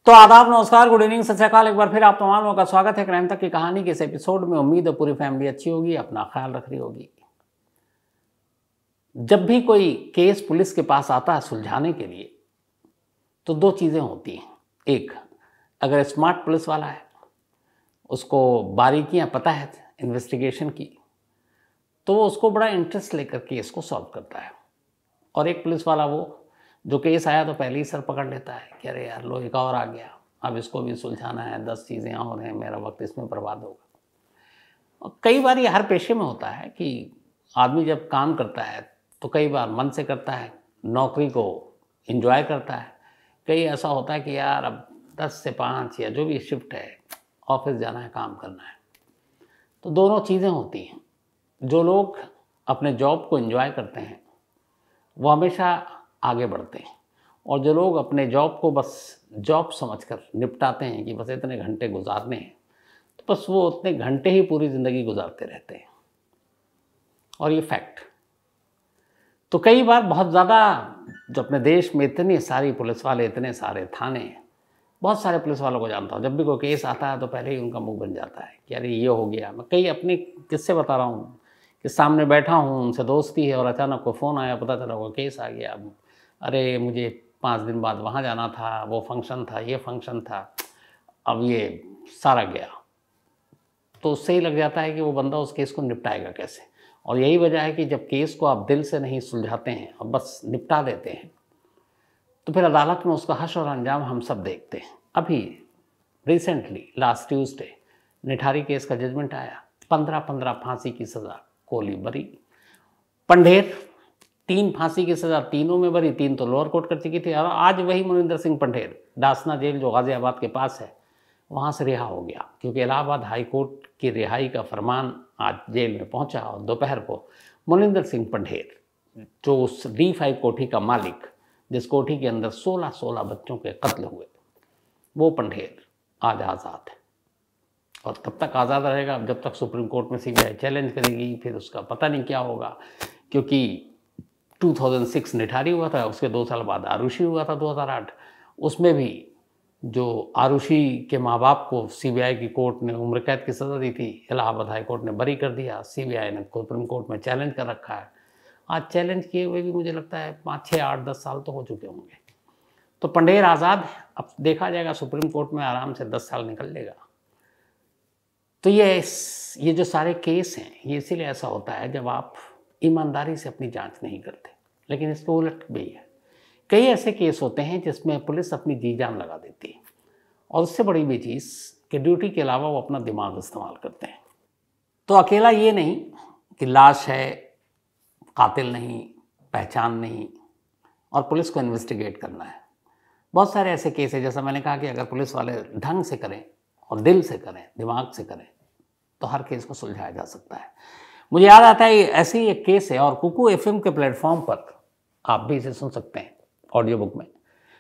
तो आदाब, नमस्कार, गुड इवनिंग, सत श्री अकाल। एक बार फिर आप तमाम लोगों का स्वागत है क्राइम तक की कहानी के इस एपिसोड में। उम्मीद है पूरी फैमिली अच्छी होगी, अपना ख्याल रख रही होगी। जब भी कोई केस पुलिस के पास आता है सुलझाने के लिए तो दो चीज़ें होती हैं। एक, अगर स्मार्ट पुलिस वाला है, उसको बारीकियां पता है इन्वेस्टिगेशन की, तो वो उसको बड़ा इंटरेस्ट लेकर केस को सॉल्व करता है। और एक पुलिस वाला वो जो केस आया तो पहले ही सर पकड़ लेता है कि अरे यार लो एक और आ गया, अब इसको भी सुलझाना है, 10 चीज़ें और हैं, मेरा वक्त इसमें बर्बाद होगा। और कई बार ये हर पेशे में होता है कि आदमी जब काम करता है तो कई बार मन से करता है, नौकरी को एंजॉय करता है। कई ऐसा होता है कि यार अब 10 से 5 या जो भी शिफ्ट है, ऑफिस जाना है, काम करना है। तो दोनों चीज़ें होती हैं। जो लोग अपने जॉब को एंजॉय करते हैं वो हमेशा आगे बढ़ते हैं, और जो लोग अपने जॉब को बस जॉब समझकर निपटाते हैं कि बस इतने घंटे गुजारने हैं, तो बस वो उतने घंटे ही पूरी ज़िंदगी गुजारते रहते हैं। और ये फैक्ट। तो कई बार बहुत ज़्यादा, जो अपने देश में इतने सारी पुलिस वाले, इतने सारे थाने हैं, बहुत सारे पुलिस वालों को जानता हूँ। जब भी कोई केस आता है तो पहले ही उनका मुंह बन जाता है कि अरे ये हो गया। मैं कई अपने किस्से बता रहा हूँ कि सामने बैठा हूँ, उनसे दोस्ती है और अचानक कोई फ़ोन आया, पता चला वो केस आ गया। अरे मुझे 5 दिन बाद वहाँ जाना था, वो फंक्शन था, ये फंक्शन था, अब ये सारा गया। तो उससे ही लग जाता है कि वो बंदा उस केस को निपटाएगा कैसे। और यही वजह है कि जब केस को आप दिल से नहीं सुलझाते हैं और बस निपटा देते हैं तो फिर अदालत में उसका हश्र और अंजाम हम सब देखते हैं। अभी recently last Tuesday Nithari case का जजमेंट आया। 15-15 फांसी की सज़ा, कोहली बरी। पंढेर 3 फांसी की सज़ा, तीनों में बरी, 3 तो लोअर कोर्ट कर चुकी थी। और आज वही मोनिंदर सिंह पंढेर डासना जेल जो गाज़ियाबाद के पास है वहाँ से रिहा हो गया, क्योंकि इलाहाबाद हाई कोर्ट की रिहाई का फरमान आज जेल में पहुँचा। और दोपहर को मोनिंदर सिंह पंढेर, जो उस D5 कोठी का मालिक, जिस कोठी के अंदर 16 बच्चों के कत्ल हुए, वो पंढेर आज आज़ाद है। और तब तक आज़ाद रहेगा जब तक सुप्रीम कोर्ट में CBI चैलेंज करेगी। फिर उसका पता नहीं क्या होगा, क्योंकि 2006 निठारी हुआ था, उसके 2 साल बाद आरुषि हुआ था 2008। उसमें भी जो आरुषि के माँ बाप को CBI की कोर्ट ने उम्र कैद की सज़ा दी थी, इलाहाबाद हाई कोर्ट ने बरी कर दिया। CBI ने सुप्रीम कोर्ट में चैलेंज कर रखा है। आज चैलेंज किए हुए भी मुझे लगता है 5, 6, 8, 10 साल तो हो चुके होंगे। तो पंढेर आज़ाद है। अब देखा जाएगा, सुप्रीम कोर्ट में आराम से 10 साल निकल लेगा। तो ये जो सारे केस हैं, ये इसीलिए ऐसा होता है जब आप ईमानदारी से अपनी जांच नहीं करते। लेकिन इसको उलट भी है। कई ऐसे केस होते हैं जिसमें पुलिस अपनी जी जान लगा देती है, और उससे बड़ी भी चीज़ कि ड्यूटी के अलावा वो अपना दिमाग इस्तेमाल करते हैं। तो अकेला ये नहीं कि लाश है, कातिल नहीं, पहचान नहीं, और पुलिस को इन्वेस्टिगेट करना है। बहुत सारे ऐसे केस हैं, जैसा मैंने कहा कि अगर पुलिस वाले ढंग से करें और दिल से करें, दिमाग से करें, तो हर केस को सुलझाया जा सकता है। मुझे याद आता है ऐसे ही एक केस है, और कुकू FM के प्लेटफॉर्म पर आप भी इसे सुन सकते हैं ऑडियो बुक में।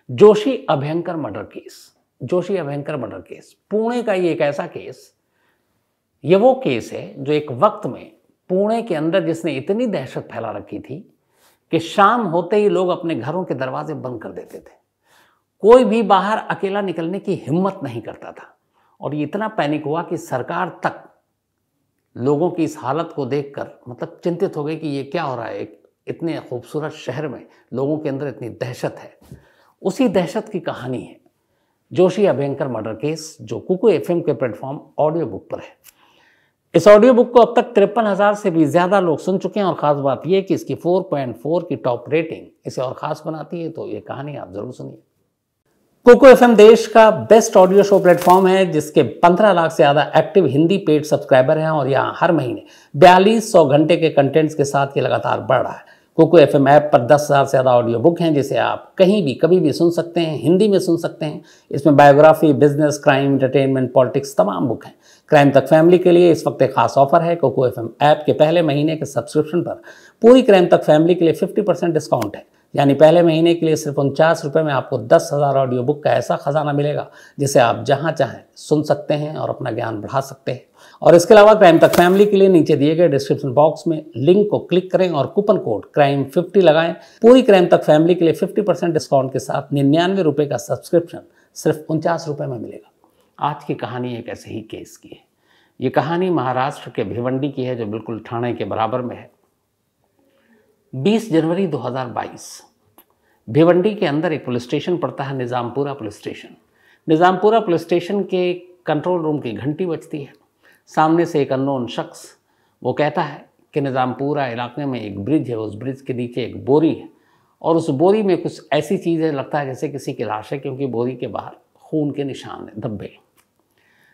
Joshi Abhyankar murder case. Joshi Abhyankar murder case Pune का ये एक ऐसा केस, ये वो केस है जो एक वक्त में पुणे के अंदर जिसने इतनी दहशत फैला रखी थी कि शाम होते ही लोग अपने घरों के दरवाजे बंद कर देते थे। कोई भी बाहर अकेला निकलने की हिम्मत नहीं करता था। और ये इतना पैनिक हुआ कि सरकार तक लोगों की इस हालत को देखकर मतलब चिंतित हो गई कि ये क्या हो रहा है। इतने खूबसूरत शहर में लोगों के अंदर इतनी दहशत है। उसी दहशत की कहानी है जोशी अभयंकर मर्डर केस, जो कुकू FM के प्लेटफॉर्म ऑडियो बुक पर है। इस ऑडियो बुक को अब तक 53,000 से भी ज़्यादा लोग सुन चुके हैं। और ख़ास बात यह कि इसकी 4.4 की टॉप रेटिंग इसे और ख़ास बनाती है। तो ये कहानी आप ज़रूर सुनिए। कुकू FM देश का बेस्ट ऑडियो शो प्लेटफॉर्म है, जिसके 15 लाख से ज़्यादा एक्टिव हिंदी पेड सब्सक्राइबर हैं। और यहाँ हर महीने 4200 घंटे के कंटेंट्स के साथ ये लगातार बढ़ रहा है। कुकू FM ऐप पर 10,000 से ज़्यादा ऑडियो बुक हैं, जिसे आप कहीं भी कभी भी सुन सकते हैं, हिंदी में सुन सकते हैं। इसमें biography, business, crime, entertainment, politics तमाम बुक हैं। क्राइम तक फैमिली के लिए इस वक्त एक खास ऑफर है। कुकू FM ऐप के पहले महीने के सब्सक्रिप्शन पर पूरी क्राइम तक फैमिली के लिए 50% डिस्काउंट है। यानी पहले महीने के लिए सिर्फ 49 रुपये में आपको 10,000 ऑडियो बुक का ऐसा खजाना मिलेगा जिसे आप जहां चाहें सुन सकते हैं और अपना ज्ञान बढ़ा सकते हैं। और इसके अलावा क्राइम तक फैमिली के लिए नीचे दिए गए डिस्क्रिप्शन बॉक्स में लिंक को क्लिक करें और कूपन कोड CRIME50 लगाएं। पूरी क्राइम तक फैमिली के लिए 50% डिस्काउंट के साथ 99 रुपये का सब्सक्रिप्शन सिर्फ 49 रुपये में मिलेगा। आज की कहानी एक ऐसे ही केस की है। ये कहानी महाराष्ट्र के भिवंडी की है, जो बिल्कुल ठाणे के बराबर में है। 20 जनवरी 2022 भिवंडी के अंदर एक पुलिस स्टेशन पड़ता है, Nizampura police station. Nizampura police station के कंट्रोल रूम की घंटी बजती है। सामने से एक अननोन शख्स वो कहता है कि निज़ामपुरा इलाके में एक ब्रिज है, उस ब्रिज के नीचे एक बोरी है और उस बोरी में कुछ ऐसी चीज़ें, लगता है जैसे किसी की लाश है, क्योंकि बोरी के बाहर खून के निशान है, धब्बे।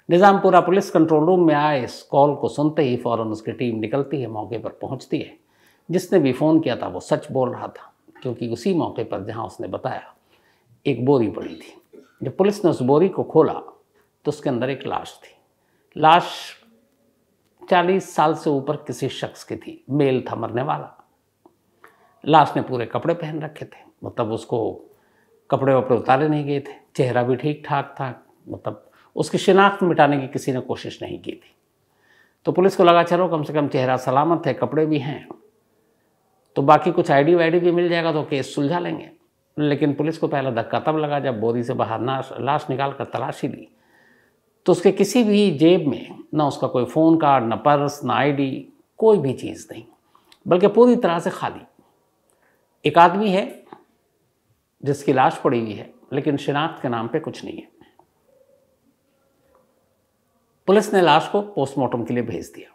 निज़ामपुरा पुलिस कंट्रोल रूम में आए इस कॉल को सुनते ही फ़ौरन उसकी टीम निकलती है, मौके पर पहुंचती है। जिसने भी फ़ोन किया था वो सच बोल रहा था, क्योंकि उसी मौके पर जहां उसने बताया एक बोरी पड़ी थी। जब पुलिस ने उस बोरी को खोला तो उसके अंदर एक लाश थी। लाश 40 साल से ऊपर किसी शख्स की थी, मेल था मरने वाला। लाश ने पूरे कपड़े पहन रखे थे, मतलब उसको कपड़े वपड़े उतारे नहीं गए थे, चेहरा भी ठीक ठाक था, मतलब उसकी शिनाख्त मिटाने की किसी ने कोशिश नहीं की थी। तो पुलिस को लगा चलो कम से कम चेहरा सलामत है, कपड़े भी हैं, तो बाकी कुछ आईडी वाईडी भी मिल जाएगा तो केस सुलझा लेंगे। लेकिन पुलिस को पहला धक्का तब लगा जब बोरी से बाहर लाश निकाल कर तलाशी ली तो उसके किसी भी जेब में ना उसका कोई फ़ोन कार्ड, ना पर्स, ना आईडी, कोई भी चीज़ नहीं, बल्कि पूरी तरह से खाली। एक आदमी है जिसकी लाश पड़ी हुई है, लेकिन शिनाख्त के नाम पे कुछ नहीं है। पुलिस ने लाश को पोस्टमार्टम के लिए भेज दिया,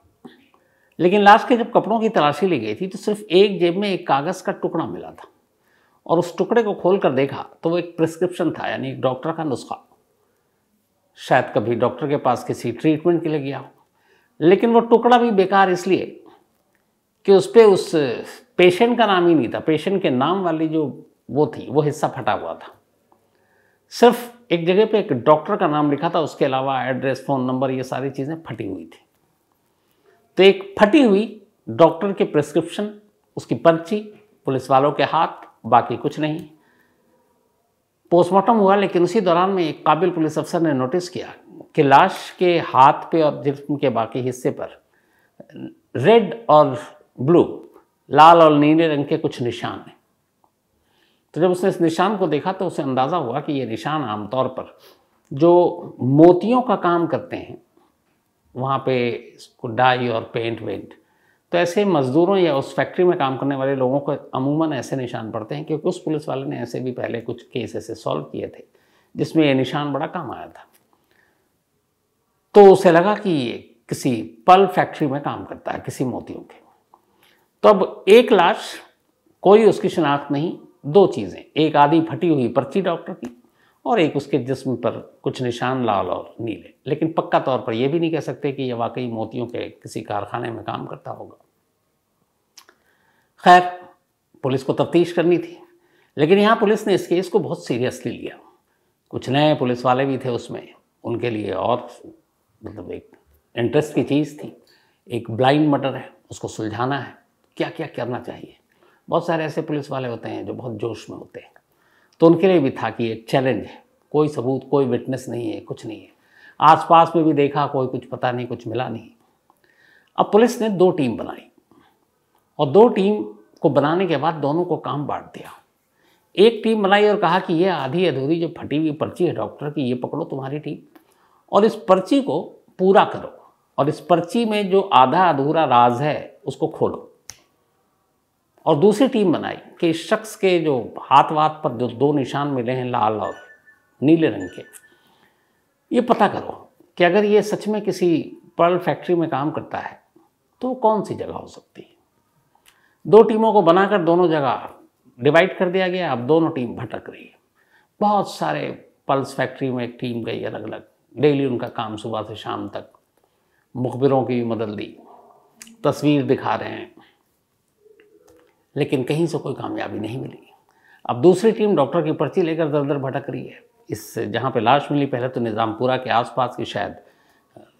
लेकिन लाश के जब कपड़ों की तलाशी ली गई थी तो सिर्फ एक जेब में एक कागज़ का टुकड़ा मिला था और उस टुकड़े को खोल कर देखा तो वो एक प्रिस्क्रिप्शन था, यानी एक डॉक्टर का नुस्खा। शायद कभी डॉक्टर के पास किसी ट्रीटमेंट के लिए गया हो, लेकिन वो टुकड़ा भी बेकार इसलिए कि उस पर उस पेशेंट का नाम ही नहीं था। पेशेंट के नाम वाली जो वो थी वो हिस्सा फटा हुआ था। सिर्फ एक जगह पे एक डॉक्टर का नाम लिखा था, उसके अलावा एड्रेस, फ़ोन नंबर, ये सारी चीज़ें फटी हुई थी। तो एक फटी हुई डॉक्टर के प्रिस्क्रिप्शन, उसकी पर्ची पुलिस वालों के हाथ, बाकी कुछ नहीं। पोस्टमार्टम हुआ, लेकिन उसी दौरान में एक काबिल पुलिस अफसर ने नोटिस किया कि लाश के हाथ पे और जिस्म के बाकी हिस्से पर रेड और ब्लू, लाल और नीले रंग के कुछ निशान हैं। तो जब उसने इस निशान को देखा तो उसे अंदाज़ा हुआ कि ये निशान आमतौर पर जो मोतियों का काम करते हैं, वहाँ पे इसको डाई और पेंट वेंट, तो ऐसे मज़दूरों या उस फैक्ट्री में काम करने वाले लोगों को अमूमन ऐसे निशान पड़ते हैं, क्योंकि उस पुलिस वाले ने ऐसे भी पहले कुछ केस ऐसे सॉल्व किए थे जिसमें ये निशान बड़ा काम आया था। तो उसे लगा कि ये किसी पल फैक्ट्री में काम करता है, किसी मोतियों के। तो अब एक लाश, कोई उसकी शिनाख्त नहीं, दो चीज़ें, एक आधी फटी हुई पर्ची डॉक्टर की और एक उसके जिस्म पर कुछ निशान लाल और नीले। लेकिन पक्का तौर पर यह भी नहीं कह सकते कि यह वाकई मोतियों के किसी कारखाने में काम करता होगा। खैर, पुलिस को तफ्तीश करनी थी, लेकिन यहाँ पुलिस ने इस केस को बहुत सीरियसली लिया। कुछ नए पुलिस वाले भी थे उसमें, उनके लिए और मतलब एक इंटरेस्ट की चीज़ थी। एक ब्लाइंड मर्डर है, उसको सुलझाना है, क्या क्या करना चाहिए। बहुत सारे ऐसे पुलिस वाले होते हैं जो बहुत जोश में होते हैं, तो उनके लिए भी था कि एक चैलेंज है, कोई सबूत, कोई विटनेस नहीं है, कुछ नहीं है। आसपास में भी देखा, कोई कुछ पता नहीं, कुछ मिला नहीं। अब पुलिस ने 2 टीम बनाई और 2 टीम को बनाने के बाद दोनों को काम बांट दिया। एक टीम बनाई और कहा कि ये आधी अधूरी जो फटी हुई पर्ची है डॉक्टर की, ये पकड़ो तुम्हारी टीम, और इस पर्ची को पूरा करो, और इस पर्ची में जो आधा अधूरा राज है उसको खोलो। और दूसरी टीम बनाई कि इस शख्स के जो हाथ वाथ पर जो 2 निशान मिले हैं लाल और नीले रंग के, ये पता करो कि अगर ये सच में किसी पर्ल फैक्ट्री में काम करता है तो कौन सी जगह हो सकती है। 2 टीमों को बनाकर दोनों जगह डिवाइड कर दिया गया। अब दोनों टीम भटक रही है। बहुत सारे पल्स फैक्ट्री में एक टीम गई अलग अलग, डेली उनका काम सुबह से शाम तक, मुखबिरों की भी मदद ली, तस्वीर दिखा रहे हैं, लेकिन कहीं से कोई कामयाबी नहीं मिली। अब दूसरी टीम डॉक्टर की पर्ची लेकर दर दर भटक रही है। इस जहाँ पे लाश मिली, पहले तो निज़ामपुरा के आसपास की, शायद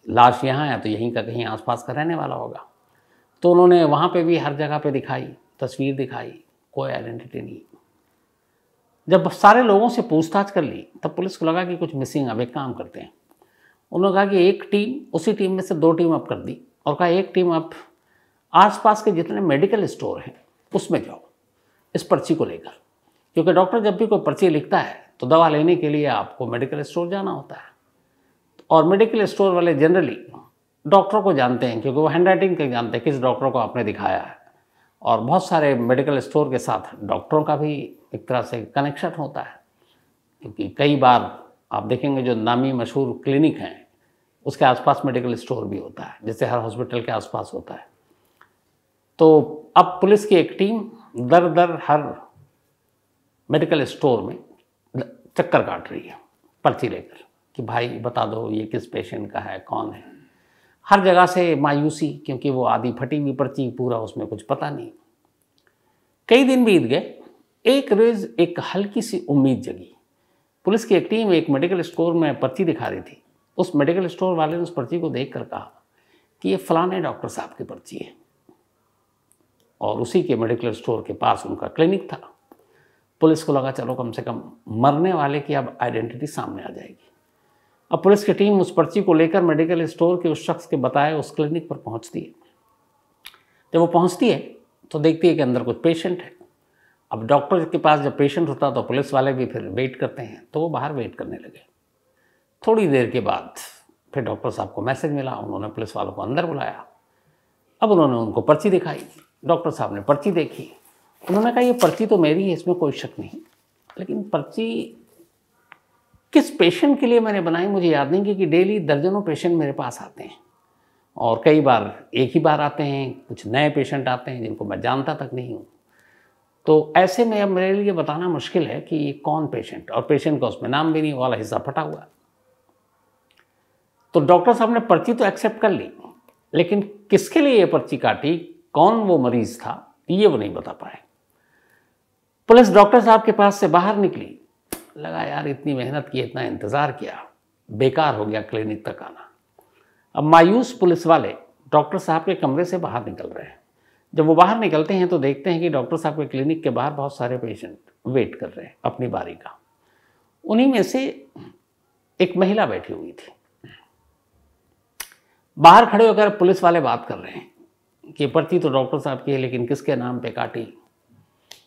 लाश यहाँ है तो यहीं का कहीं आसपास का रहने वाला होगा। तो उन्होंने वहाँ पे भी हर जगह पे दिखाई, तस्वीर दिखाई, कोई आइडेंटिटी नहीं। जब सारे लोगों से पूछताछ कर ली तब पुलिस को लगा कि कुछ मिसिंग। अब एक काम करते हैं, उन्होंने कहा कि एक टीम, उसी टीम में से 2 टीम अप कर दी और कहा एक टीम आप आसपास के जितने मेडिकल स्टोर हैं उसमें जाओ इस पर्ची को लेकर, क्योंकि डॉक्टर जब भी कोई पर्ची लिखता है तो दवा लेने के लिए आपको मेडिकल स्टोर जाना होता है, और मेडिकल स्टोर वाले जनरली डॉक्टर को जानते हैं, क्योंकि वो हैंडराइटिंग के जानते हैं किस डॉक्टर को आपने दिखाया है। और बहुत सारे मेडिकल स्टोर के साथ डॉक्टरों का भी एक तरह से कनेक्शन होता है, क्योंकि कई बार आप देखेंगे जो नामी मशहूर क्लिनिक हैं उसके आसपास मेडिकल स्टोर भी होता है, जैसे हर हॉस्पिटल के आसपास होता है। तो अब पुलिस की एक टीम दर दर हर मेडिकल स्टोर में चक्कर काट रही है पर्ची लेकर कि भाई बता दो ये किस पेशेंट का है, कौन है। हर जगह से मायूसी, क्योंकि वो आधी फटी हुई पर्ची, पूरा उसमें कुछ पता नहीं। कई दिन बीत गए, एक रोज एक हल्की सी उम्मीद जगी। पुलिस की एक टीम एक मेडिकल स्टोर में पर्ची दिखा रही थी। उस मेडिकल स्टोर वाले ने उस पर्ची को देखकर कहा कि ये फलाने डॉक्टर साहब की पर्ची है, और उसी के मेडिकल स्टोर के पास उनका क्लिनिक था। पुलिस को लगा चलो कम से कम मरने वाले की अब आइडेंटिटी सामने आ जाएगी। अब पुलिस की टीम उस पर्ची को लेकर मेडिकल स्टोर के उस शख्स के बताए उस क्लिनिक पर पहुंचती है। जब वो पहुंचती है तो देखती है कि अंदर कुछ पेशेंट है। अब डॉक्टर के पास जब पेशेंट होता तो पुलिस वाले भी फिर वेट करते हैं, तो वो बाहर वेट करने लगे। थोड़ी देर के बाद फिर डॉक्टर साहब को मैसेज मिला, उन्होंने पुलिस वालों को अंदर बुलाया। अब उन्होंने उनको पर्ची दिखाई, डॉक्टर साहब ने पर्ची देखी। उन्होंने कहा ये पर्ची तो मेरी है, इसमें कोई शक नहीं, लेकिन पर्ची किस पेशेंट के लिए मैंने बनाई मुझे याद नहीं, क्योंकि डेली दर्जनों पेशेंट मेरे पास आते हैं, और कई बार एक ही बार आते हैं, कुछ नए पेशेंट आते हैं जिनको मैं जानता तक नहीं हूँ। तो ऐसे में अब मेरे लिए बताना मुश्किल है कि ये कौन पेशेंट, और पेशेंट का उसमें नाम भी नहीं, वाला हिस्सा फटा हुआ। तो डॉक्टर साहब ने पर्ची तो एक्सेप्ट कर ली, लेकिन किसके लिए ये पर्ची काटी, कौन वो मरीज था, ये वो नहीं बता पाए। पुलिस डॉक्टर साहब के पास से बाहर निकली, लगा यार इतनी मेहनत की, इतना इंतज़ार किया, बेकार हो गया क्लिनिक तक आना। अब मायूस पुलिस वाले डॉक्टर साहब के कमरे से बाहर निकल रहे हैं। जब वो बाहर निकलते हैं तो देखते हैं कि डॉक्टर साहब के क्लिनिक के बाहर बहुत सारे पेशेंट वेट कर रहे हैं अपनी बारी का। उन्हीं में से एक महिला बैठी हुई थी। बाहर खड़े होकर पुलिस वाले बात कर रहे हैं कि पर्ची तो डॉक्टर साहब की है, लेकिन किसके नाम पे काटी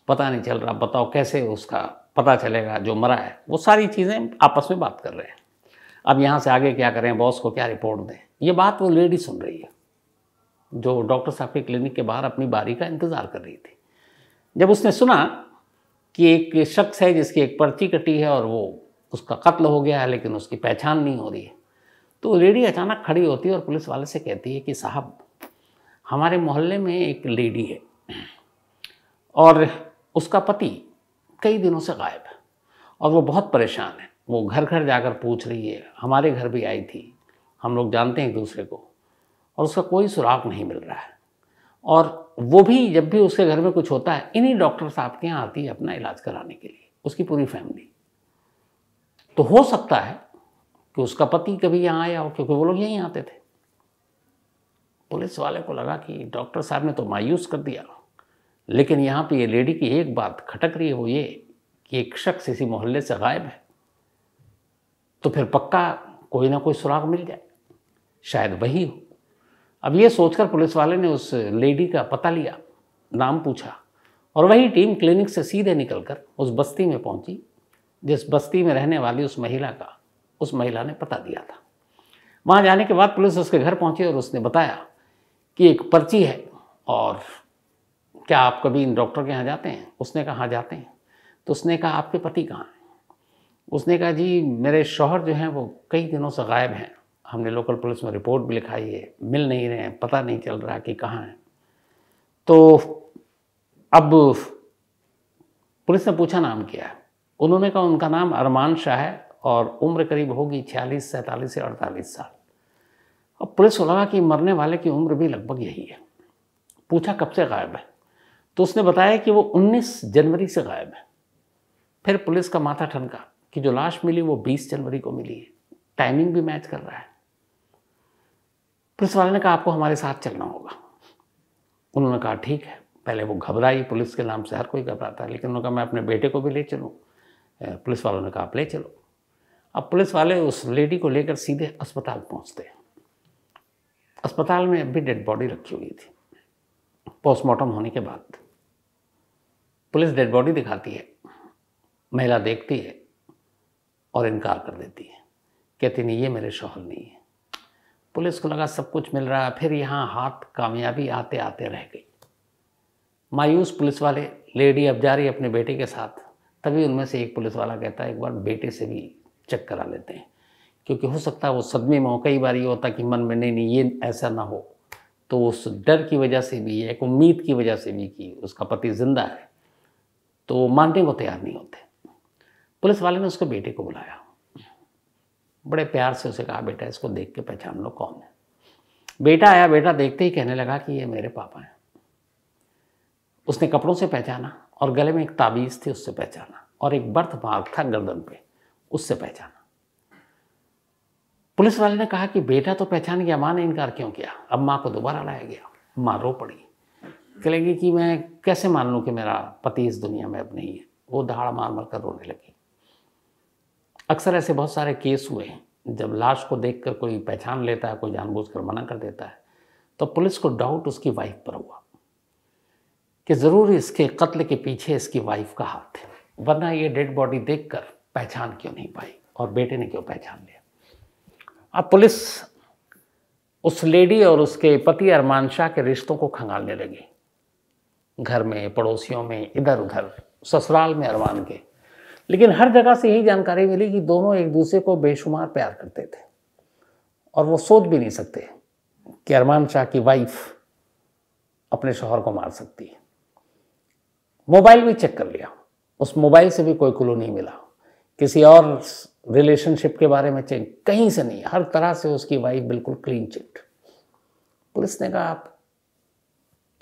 पता नहीं चल रहा, बताओ कैसे उसका पता चलेगा जो मरा है। वो सारी चीज़ें आपस में बात कर रहे हैं। अब यहाँ से आगे क्या करें, बॉस को क्या रिपोर्ट दें, ये बात वो लेडी सुन रही है जो डॉक्टर साहब के क्लिनिक के बाहर अपनी बारी का इंतज़ार कर रही थी। जब उसने सुना कि एक शख्स है जिसकी एक पर्ची कटी है और वो उसका कत्ल हो गया है, लेकिन उसकी पहचान नहीं हो रही है, तो लेडी अचानक खड़ी होती है और पुलिस वाले से कहती है कि साहब हमारे मोहल्ले में एक लेडी है और उसका पति कई दिनों से गायब है और वो बहुत परेशान है। वो घर घर जाकर पूछ रही है, हमारे घर भी आई थी, हम लोग जानते हैं एक दूसरे को, और उसका कोई सुराग नहीं मिल रहा है। और वो भी जब भी उसके घर में कुछ होता है इन्हीं डॉक्टर साहब के यहाँ आती है अपना इलाज कराने के लिए, उसकी पूरी फैमिली। तो हो सकता है कि उसका पति कभी यहाँ आया हो, क्योंकि वो लोग यहीं आते थे। पुलिस वाले को लगा कि डॉक्टर साहब ने तो मायूस कर दिया, लेकिन यहाँ पे ये लेडी की एक बात खटक रही है, वो ये कि एक शख्स इसी मोहल्ले से गायब है, तो फिर पक्का कोई ना कोई सुराग मिल जाए, शायद वही हो। अब ये सोचकर पुलिस वाले ने उस लेडी का पता लिया, नाम पूछा, और वही टीम क्लिनिक से सीधे निकलकर उस बस्ती में पहुंची जिस बस्ती में रहने वाली उस महिला ने पता दिया था। वहाँ जाने के बाद पुलिस उसके घर पहुंची और उसने बताया कि एक पर्ची है, और क्या आप कभी इन डॉक्टर के यहाँ जाते हैं? उसने कहा हाँ जाते हैं। तो उसने कहा आपके पति कहाँ हैं? उसने कहा जी मेरे शौहर जो हैं वो कई दिनों से गायब हैं, हमने लोकल पुलिस में रिपोर्ट भी लिखाई है, मिल नहीं रहे हैं, पता नहीं चल रहा कि कहाँ हैं। तो अब पुलिस ने पूछा नाम क्या है? उन्होंने कहा उनका नाम अरमान शाह है और उम्र करीब होगी 46, 47 या 48 साल। अब पुलिस को लगा कि मरने वाले की उम्र भी लगभग यही है। पूछा कब से गायब है? तो उसने बताया कि वो 19 जनवरी से गायब है। फिर पुलिस का माथा ठनका कि जो लाश मिली वो 20 जनवरी को मिली है, टाइमिंग भी मैच कर रहा है। पुलिस वाले ने कहा आपको हमारे साथ चलना होगा। उन्होंने कहा ठीक है। पहले वो घबराई, पुलिस के नाम से हर कोई घबराता है, लेकिन उन्होंने कहा मैं अपने बेटे को भी ले चलूँ। पुलिस वालों ने कहा आप ले चलो। अब पुलिस वाले उस लेडी को लेकर सीधे अस्पताल पहुँचते हैं। अस्पताल में अभी डेड बॉडी रखी हुई थी। पोस्टमार्टम होने के बाद पुलिस डेड बॉडी दिखाती है, महिला देखती है और इनकार कर देती है, कहती नहीं ये मेरे शौहर नहीं है। पुलिस को लगा सब कुछ मिल रहा है, फिर यहाँ हाथ कामयाबी आते आते रह गई। मायूस पुलिस वाले, लेडी अब जा रही अपने बेटे के साथ, तभी उनमें से एक पुलिस वाला कहता है एक बार बेटे से भी चेक करा लेते हैं, क्योंकि हो सकता है वो सदमे में हो। कई बार ये होता कि मन में नहीं ये ऐसा ना हो, तो उस डर की वजह से भी, एक उम्मीद की वजह से भी कि उसका पति जिंदा है, तो वो मानने को तैयार नहीं होते। पुलिस वाले ने उसके बेटे को बुलाया, बड़े प्यार से उसे कहा बेटा इसको देख के पहचान लो कौन है। बेटा आया, बेटा देखते ही कहने लगा कि ये मेरे पापा हैं। उसने कपड़ों से पहचाना और गले में एक ताबीज़ थी उससे पहचाना, और एक बर्थ मार्क था गर्दन पे, उससे पहचाना। पुलिस वाले ने कहा कि बेटा तो पहचान गया, माँ ने इनकार क्यों किया? अब माँ को दोबारा लाया गया। माँ रो पड़ी, कहेगी कि मैं कैसे मान लूँ कि मेरा पति इस दुनिया में अब नहीं है। वो दहाड़ मार मार कर रोने लगी। अक्सर ऐसे बहुत सारे केस हुए हैं, जब लाश को देखकर कोई पहचान लेता है, कोई जानबूझकर मना कर देता है, तो पुलिस को डाउट उसकी वाइफ पर हुआ कि ज़रूर इसके कत्ल के पीछे इसकी वाइफ का हाथ है, वरना ये डेड बॉडी देखकर पहचान क्यों नहीं पाई और बेटे ने क्यों पहचान लिया। अब पुलिस उस लेडी और उसके पति अरमान शाह के रिश्तों को खंगालने लगी, घर में, पड़ोसियों में, इधर उधर, ससुराल में अरमान के। लेकिन हर जगह से यही जानकारी मिली कि दोनों एक दूसरे को बेशुमार प्यार करते थे, और वो सोच भी नहीं सकते कि अरमान शाह की वाइफ अपने शौहर को मार सकती है। मोबाइल भी चेक कर लिया, उस मोबाइल से भी कोई क्लू नहीं मिला, किसी और रिलेशनशिप के बारे में चेक कहीं से नहीं, हर तरह से उसकी वाइफ बिल्कुल क्लीन चिट। पुलिस ने कहा आप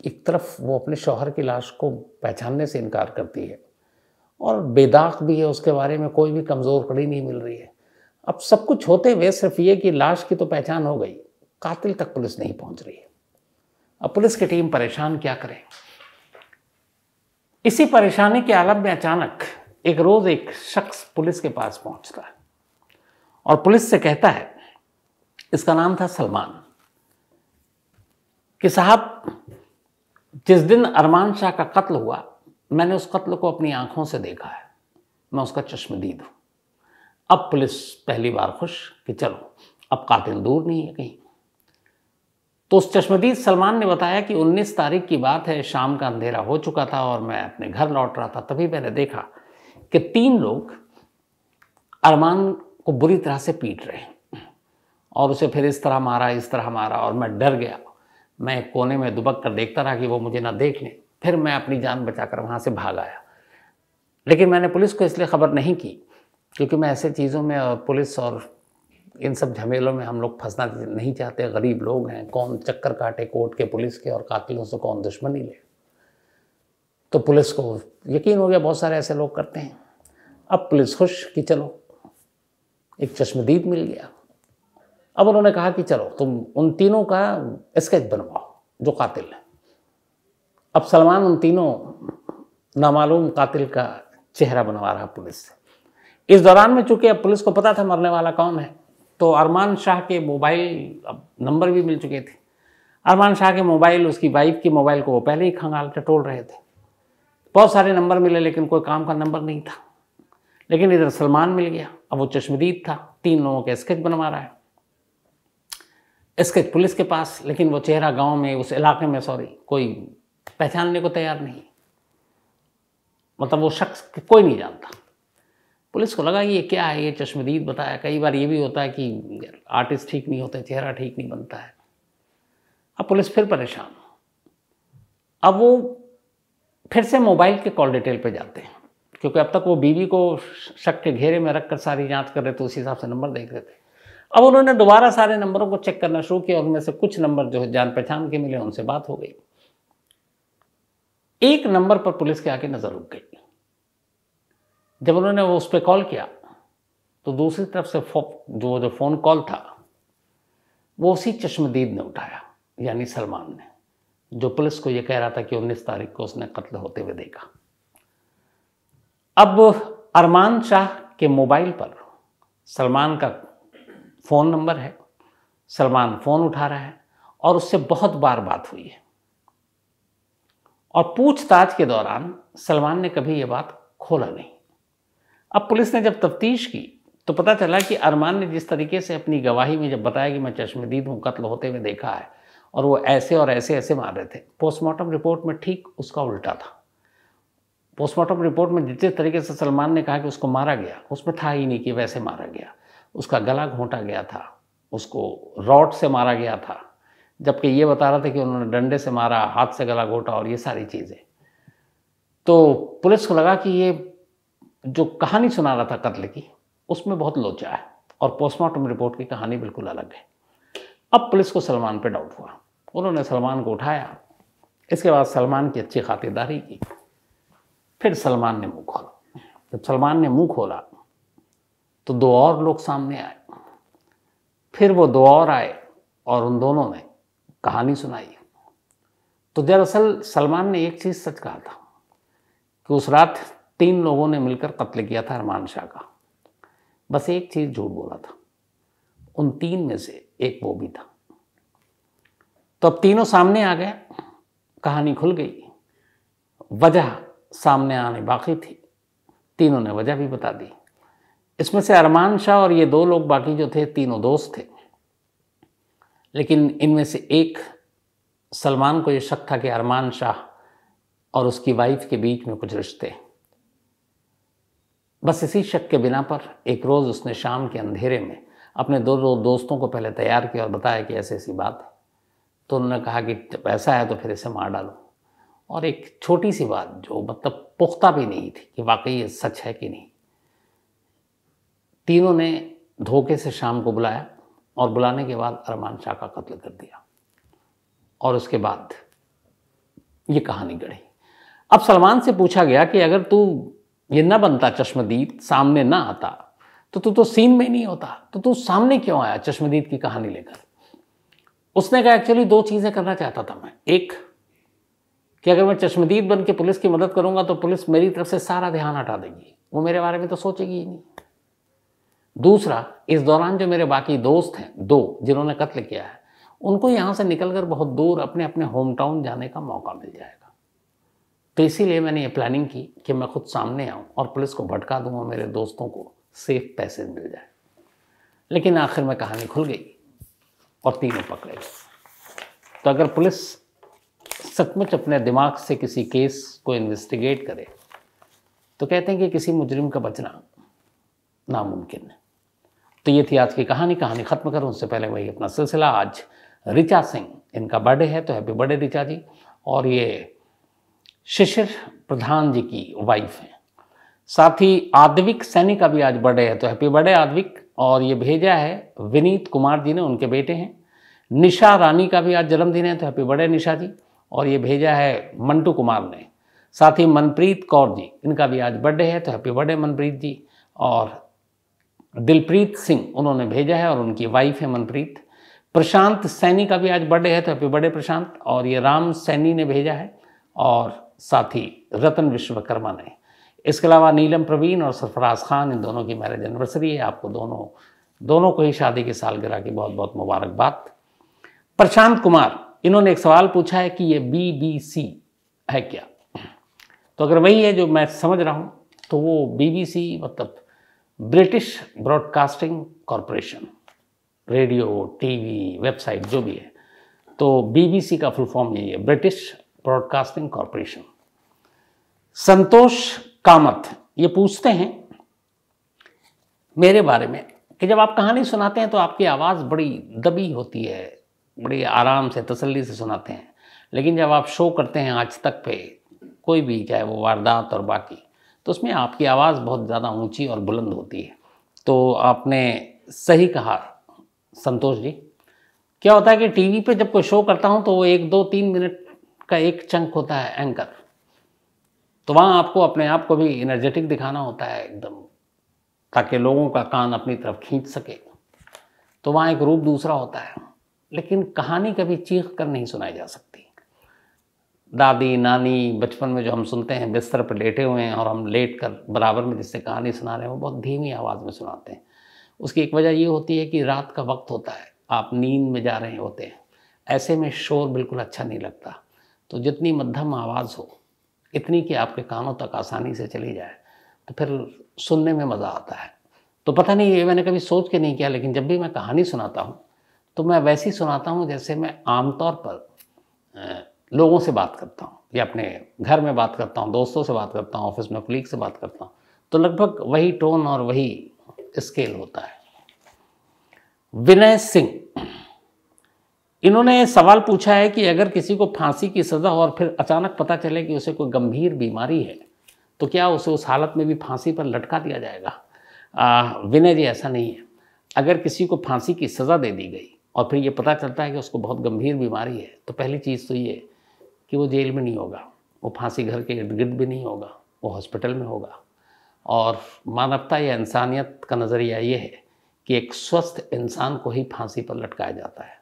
एक तरफ वो अपने शौहर की लाश को पहचानने से इनकार करती है और बेदाग भी है, उसके बारे में कोई भी कमज़ोर कड़ी नहीं मिल रही है। अब सब कुछ होते हुए सिर्फ ये कि लाश की तो पहचान हो गई, कातिल तक पुलिस नहीं पहुंच रही है। अब पुलिस की टीम परेशान, क्या करे। इसी परेशानी के आलम में अचानक एक रोज एक शख्स पुलिस के पास पहुंचता है और पुलिस से कहता है, इसका नाम था सलमान, कि साहब जिस दिन अरमान शाह का कत्ल हुआ मैंने उस कत्ल को अपनी आंखों से देखा है, मैं उसका चश्मदीद हूं। अब पुलिस पहली बार खुश कि चलो अब कातिल दूर नहीं है कहीं। तो उस चश्मदीद सलमान ने बताया कि 19 तारीख की बात है, शाम का अंधेरा हो चुका था और मैं अपने घर लौट रहा था, तभी मैंने देखा कि 3 लोग अरमान को बुरी तरह से पीट रहे हैं और उसे फिर इस तरह मारा, इस तरह मारा, और मैं डर गया। मैं कोने में दुबक कर देखता रहा कि वो मुझे ना देख लें। फिर मैं अपनी जान बचाकर वहाँ से भाग आया। लेकिन मैंने पुलिस को इसलिए खबर नहीं की क्योंकि मैं ऐसे चीज़ों में और पुलिस और इन सब झमेलों में हम लोग फंसना नहीं चाहते। गरीब लोग हैं, कौन चक्कर काटे कोर्ट के, पुलिस के, और कातिलों से कौन दुश्मनी ले। तो पुलिस को यकीन हो गया बहुत सारे ऐसे लोग करते हैं। अब पुलिस खुश कि चलो एक चश्मदीद मिल गया। अब उन्होंने कहा कि चलो तुम उन तीनों का स्केच बनवाओ जो कातिल है। अब सलमान उन तीनों नामालूम कातिल का चेहरा बनवा रहा पुलिस से। इस दौरान में चूंकि अब पुलिस को पता था मरने वाला कौन है, तो अरमान शाह के मोबाइल अब नंबर भी मिल चुके थे। अरमान शाह के मोबाइल, उसकी वाइफ की मोबाइल को वो पहले ही खंगाल टटोल रहे थे। बहुत सारे नंबर मिले लेकिन कोई काम का नंबर नहीं था। लेकिन इधर सलमान मिल गया, अब वो चश्मदीद था, 3 लोगों के स्केच बनवा रहा है। स्केच पुलिस के पास, लेकिन वो चेहरा गांव में, उस इलाके में कोई पहचानने को तैयार नहीं, मतलब वो शख्स कोई नहीं जानता। पुलिस को लगा ये क्या है, ये चश्मदीद बताया। कई बार ये भी होता है कि आर्टिस्ट ठीक नहीं होते, चेहरा ठीक नहीं बनता है। अब पुलिस फिर परेशान। अब वो फिर से मोबाइल के कॉल डिटेल पे जाते हैं, क्योंकि अब तक वो बीवी को शक के घेरे में रखकर सारी जांच कर रहे थे, उस हिसाब से नंबर देख रहे थे। अब उन्होंने दोबारा सारे नंबरों को चेक करना शुरू किया, उनमें से कुछ नंबर जो है जान पहचान के मिले, उनसे बात हो गई। एक नंबर पर पुलिस के आके नजर रुक गई। जब उन्होंने उस पर कॉल किया तो दूसरी तरफ से जो फोन कॉल था वो उसी चश्मदीद ने उठाया, यानी सलमान ने, जो पुलिस को यह कह रहा था कि 19 तारीख को उसने कत्ल होते हुए देखा। अब अरमान शाह के मोबाइल पर सलमान का फ़ोन नंबर है, सलमान फ़ोन उठा रहा है और उससे बहुत बार बात हुई है, और पूछताछ के दौरान सलमान ने कभी ये बात खोला नहीं। अब पुलिस ने जब तफ्तीश की तो पता चला कि अरमान ने जिस तरीके से अपनी गवाही में जब बताया कि मैं चश्मदीद हूँ, कत्ल होते हुए देखा है और वो ऐसे और ऐसे ऐसे मार रहे थे, पोस्टमार्टम रिपोर्ट में ठीक उसका उल्टा था। पोस्टमार्टम रिपोर्ट में जिस तरीके से सलमान ने कहा कि उसको मारा गया, उसमें था ही नहीं कि वैसे मारा गया। उसका गला घोंटा गया था, उसको रॉड से मारा गया था, जबकि ये बता रहा था कि उन्होंने डंडे से मारा, हाथ से गला घोंटा और ये सारी चीज़ें। तो पुलिस को लगा कि ये जो कहानी सुना रहा था कत्ल की, उसमें बहुत लोचा है और पोस्टमार्टम रिपोर्ट की कहानी बिल्कुल अलग है। अब पुलिस को सलमान पे डाउट हुआ, उन्होंने सलमान को उठाया। इसके बाद सलमान की अच्छी खातिरदारी की। फिर सलमान ने मुंह खोला। जब सलमान ने मुंह खोला तो दो और लोग सामने आए। फिर वो दो और आए और उन दोनों ने कहानी सुनाई। तो दरअसल सलमान ने एक चीज़ सच कहा था कि उस रात 3 लोगों ने मिलकर कत्ल किया था अरमान शाह का। बस एक चीज़ झूठ बोला था, उन 3 में से एक वो भी था। तो अब तीनों सामने आ गए, कहानी खुल गई, वजह सामने आने बाकी थी, तीनों ने वजह भी बता दी। इसमें से अरमान शाह और ये 2 लोग बाकी जो थे, तीनों दोस्त थे, लेकिन इनमें से एक सलमान को ये शक था कि अरमान शाह और उसकी वाइफ के बीच में कुछ रिश्ते। बस इसी शक के बिना पर एक रोज़ उसने शाम के अंधेरे में अपने 2 दोस्तों को पहले तैयार किया और बताया कि ऐसी ऐसी बात है। तो उन्होंने कहा कि जब ऐसा है तो फिर इसे मार डालो। और एक छोटी सी बात जो मतलब पुख्ता भी नहीं थी कि वाकई ये सच है कि नहीं, तीनों ने धोखे से शाम को बुलाया और बुलाने के बाद अरमान शाह का कत्ल कर दिया। और उसके बाद ये कहानी गढ़ी। अब सलमान से पूछा गया कि अगर तू ये ना बनता, चश्मदीद सामने ना आता, तो सीन में नहीं होता, तो तू सामने क्यों आया चश्मदीद की कहानी लेकर? उसने कहा एक्चुअली 2 चीज़ें करना चाहता था मैं। एक कि अगर मैं चश्मदीद बन के पुलिस की मदद करूंगा तो पुलिस मेरी तरफ से सारा ध्यान हटा देगी, वो मेरे बारे में तो सोचेगी ही नहीं। दूसरा, इस दौरान जो मेरे बाकी दोस्त हैं 2 जिन्होंने कत्ल किया है, उनको यहाँ से निकलकर बहुत दूर अपने अपने होम टाउन जाने का मौका मिल जाएगा। तो इसीलिए मैंने ये प्लानिंग की कि मैं खुद सामने आऊँ और पुलिस को भटका दूँ और मेरे दोस्तों को सेफ पैसेज मिल जाए। लेकिन आखिर में कहानी खुल गई और तीनों पकड़े गए। तो अगर पुलिस सचमुच अपने दिमाग से किसी केस को इन्वेस्टिगेट करे तो कहते हैं कि किसी मुजरिम का बचना नामुमकिन है। तो ये थी आज की कहानी। कहानी ख़त्म करूँ उससे पहले वही अपना सिलसिला। आज ऋचा सिंह, इनका बर्थडे है, तो हैप्पी बर्थडे ऋचा जी। और ये शिशिर प्रधान जी की वाइफ हैं। साथ ही आद्विक सैनी का भी आज बर्थडे है, तो हैप्पी बर्थडे आद्विक। और ये भेजा है विनीत कुमार जी ने, उनके बेटे हैं। निशा रानी का भी आज जन्मदिन है, तो हैप्पी बर्थडे निशा जी। और ये भेजा है मंटू कुमार ने। साथ ही मनप्रीत कौर जी, इनका भी आज बर्थडे है, तो हैप्पी बर्थडे मनप्रीत जी। और दिलप्रीत सिंह उन्होंने भेजा है और उनकी वाइफ है मनप्रीत। प्रशांत सैनी का भी आज बर्थडे है, तो हैप्पी बर्थडे प्रशांत। और ये राम सैनी ने भेजा है और साथ ही रतन विश्वकर्मा ने। इसके अलावा नीलम प्रवीण और सरफराज खान, इन दोनों की मैरिज एनिवर्सरी है। आपको दोनों को ही शादी की सालगिरह की बहुत बहुत मुबारकबाद। प्रशांत कुमार, इन्होंने एक सवाल पूछा है कि ये BBC है क्या? तो अगर वही है जो मैं समझ रहा हूँ तो वो BBC मतलब British broadcasting corporation, radio, TV, website जो भी है, तो BBC का फुल फॉर्म यही है, ब्रिटिश ब्रॉडकास्टिंग कॉरपोरेशन। संतोष कामत ये पूछते हैं मेरे बारे में कि जब आप कहानी सुनाते हैं तो आपकी आवाज़ बड़ी दबी होती है, बड़ी आराम से तसल्ली से सुनाते हैं, लेकिन जब आप शो करते हैं आज तक पे कोई भी, चाहे वो वारदात और बाकी, तो उसमें आपकी आवाज़ बहुत ज़्यादा ऊंची और बुलंद होती है। तो आपने सही कहा संतोष जी। क्या होता है कि टीवी पे जब कोई शो करता हूँ तो वो 1, 2, 3 मिनट का एक चंक होता है एंकर, तो वहाँ आपको अपने आप को भी एनर्जेटिक दिखाना होता है एकदम, ताकि लोगों का कान अपनी तरफ खींच सके। तो वहाँ एक रूप दूसरा होता है। लेकिन कहानी कभी चीख कर नहीं सुनाई जा सकती। दादी नानी बचपन में जो हम सुनते हैं, बिस्तर पर लेटे हुए हैं और हम लेट कर बराबर में जिससे कहानी सुना रहे हैं, वो बहुत धीमी आवाज़ में सुनाते हैं। उसकी एक वजह ये होती है कि रात का वक्त होता है, आप नींद में जा रहे होते हैं, ऐसे में शोर बिल्कुल अच्छा नहीं लगता। तो जितनी मध्यम आवाज़ हो, इतनी कि आपके कानों तक आसानी से चली जाए, तो फिर सुनने में मज़ा आता है। तो पता नहीं, ये मैंने कभी सोच के नहीं किया, लेकिन जब भी मैं कहानी सुनाता हूँ तो मैं वैसी सुनाता हूँ जैसे मैं आमतौर पर लोगों से बात करता हूँ, या अपने घर में बात करता हूँ, दोस्तों से बात करता हूँ, ऑफिस में कलीग से बात करता हूँ, तो लगभग वही टोन और वही स्केल होता है। विनय सिंह, इन्होंने सवाल पूछा है कि अगर किसी को फांसी की सज़ा और फिर अचानक पता चले कि उसे कोई गंभीर बीमारी है तो क्या उसे उस हालत में भी फांसी पर लटका दिया जाएगा? विनय जी, ऐसा नहीं है। अगर किसी को फांसी की सज़ा दे दी गई और फिर ये पता चलता है कि उसको बहुत गंभीर बीमारी है, तो पहली चीज़ तो ये कि वो जेल में नहीं होगा, वो फांसी घर के इर्द गिर्द भी नहीं होगा, वो हॉस्पिटल में होगा। और मानवता या इंसानियत का नज़रिया ये है कि एक स्वस्थ इंसान को ही फांसी पर लटकाया जाता है।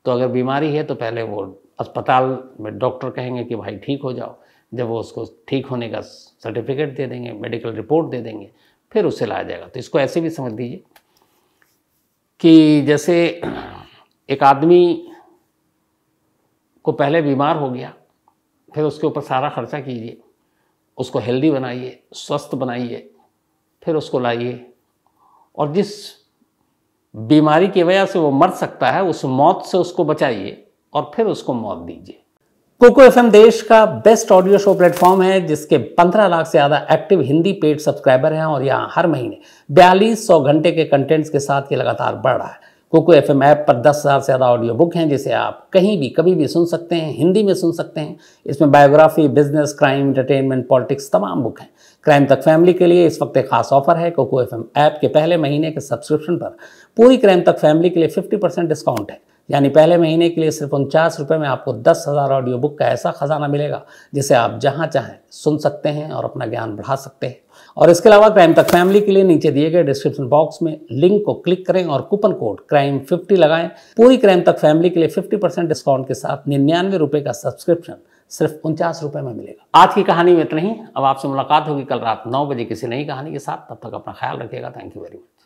तो अगर बीमारी है तो पहले वो अस्पताल में डॉक्टर कहेंगे कि भाई ठीक हो जाओ, जब वो उसको ठीक होने का सर्टिफिकेट दे देंगे, मेडिकल रिपोर्ट दे देंगे, फिर उसे लाया जाएगा। तो इसको ऐसे भी समझ लीजिए कि जैसे एक आदमी को पहले बीमार हो गया, फिर उसके ऊपर सारा खर्चा कीजिए, उसको हेल्दी बनाइए, स्वस्थ बनाइए, फिर उसको लाइए, और जिस बीमारी की वजह से वो मर सकता है उस मौत से उसको बचाइए और फिर उसको मौत दीजिए। कोको एफएम देश का बेस्ट ऑडियो शो प्लेटफॉर्म है जिसके 15 लाख से ज़्यादा एक्टिव हिंदी पेड सब्सक्राइबर हैं और यहाँ हर महीने 4200 घंटे के कंटेंट्स के साथ ये लगातार बढ़ रहा है। कोको एफएम ऐप पर 10,000 से ज़्यादा ऑडियो बुक हैं जिसे आप कहीं भी कभी भी सुन सकते हैं, हिंदी में सुन सकते हैं। इसमें biography, business, crime, entertainment, politics तमाम बुक हैं। क्राइम तक फैमिली के लिए इस वक्त एक खास ऑफर है। कोको एफएम ऐप के पहले महीने के सब्सक्रिप्शन पर पूरी क्राइम तक फैमिली के लिए 50% डिस्काउंट है। यानी पहले महीने के लिए सिर्फ 49 रुपये में आपको 10,000 ऑडियो बुक का ऐसा खजाना मिलेगा जिसे आप जहां चाहें सुन सकते हैं और अपना ज्ञान बढ़ा सकते हैं। और इसके अलावा क्राइम तक फैमिली के लिए नीचे दिए गए डिस्क्रिप्शन बॉक्स में लिंक को क्लिक करें और कूपन कोड CRIME50 लगाएं। पूरी क्राइम तक फैमिली के लिए 50% डिस्काउंट के साथ 99 रुपये का सब्सक्रिप्शन सिर्फ 49 रुपये में मिलेगा। आज की कहानी में इतना ही। अब आपसे मुलाकात होगी कल रात 9 बजे किसी नई कहानी के साथ। तब तक अपना ख्याल रखिएगा। Thank you very much.